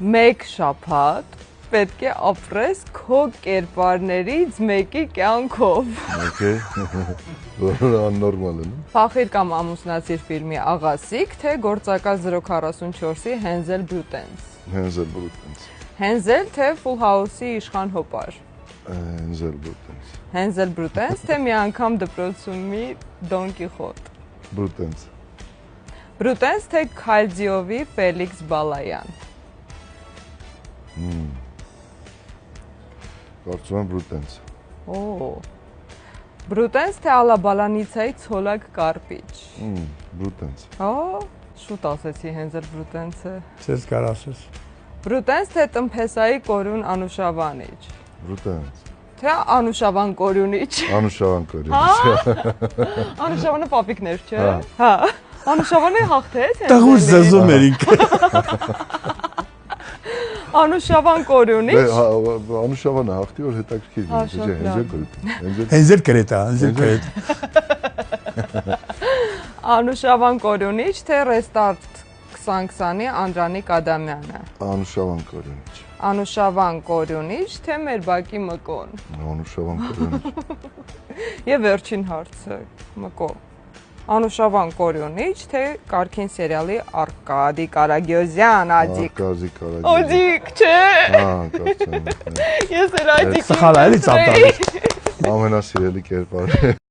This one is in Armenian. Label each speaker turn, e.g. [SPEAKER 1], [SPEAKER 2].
[SPEAKER 1] Մեկ շաբաթ պետք է ապրես քո կերպարներից մեկի կյանքով։
[SPEAKER 2] Okay, աննորմալ է,
[SPEAKER 1] Փախիր կամ ամուսնացիր ֆիլմի աղասիկ, թե գործակալ 044-ի Հենզել Բրուտենս։
[SPEAKER 2] Հենզել Բրուտենս։
[SPEAKER 1] Հենզել թե Full House-ի իշխան հոպար։
[SPEAKER 2] Հենզել Բրուտենս։
[SPEAKER 1] Հենզել Բրուտենս թե մի անգամ դպրոցումի Դոն Կիխոտ։
[SPEAKER 2] Բրուտենս։
[SPEAKER 1] Բրուտենս թե Քայլձիովի Ֆելիքս Բալայան։
[SPEAKER 2] Կարծում եմ Բրուտենս։
[SPEAKER 1] Բրուտենս թե Ալաբալանիցայի ցոլակ կարպիչ։
[SPEAKER 2] Բրուտենս։
[SPEAKER 1] Շուտ ասեցի Հենզել Բրուտենսը։
[SPEAKER 3] Ցես կար ասես։
[SPEAKER 1] Բրուտենս թե Տնփեսայի կորուն Անուշավանիչ։
[SPEAKER 2] Բրուտենս։
[SPEAKER 1] Թե Անուշավան կորյունիչ։
[SPEAKER 2] Անուշավան կորյունիչ։
[SPEAKER 1] Անուշավանը պապիկներ, չէ՞։ Հա։ Անուշավանը հաղթեց։
[SPEAKER 3] Տղուր զզում էր ինքը։
[SPEAKER 1] Անուշավան կորյունիչ։
[SPEAKER 2] Անուշավանը հաղթի որ հետաքրքիր է, չէ՞, Հենզել Բրուտենս։
[SPEAKER 3] Հենզել կրետա, Հենզել կրետ։
[SPEAKER 1] Անուշավան կորյունիչ թե Restart 2020-ի Անդրանիկ Ադամյանը։
[SPEAKER 2] Անուշավան կորյունիչ։
[SPEAKER 1] Անուշավան կորյունիչ թե մեր բակի Մկոն։
[SPEAKER 2] Անուշավան կորյունիչ։
[SPEAKER 1] Եվ վերջին հարցը, Մկո։ Անուշավան կորյունիչ թե Կարքին սերիալի Արկադի Կարագյոզյան Ադիկ։
[SPEAKER 2] Արկադի Կարագյոզյան։
[SPEAKER 1] Ադիկ, չէ։
[SPEAKER 2] Կարծում եմ։
[SPEAKER 1] Ես էլ Ադիկ։
[SPEAKER 3] Սխալ է, էլի ծապտալի։
[SPEAKER 2] Ամենասիրելի կերպարը։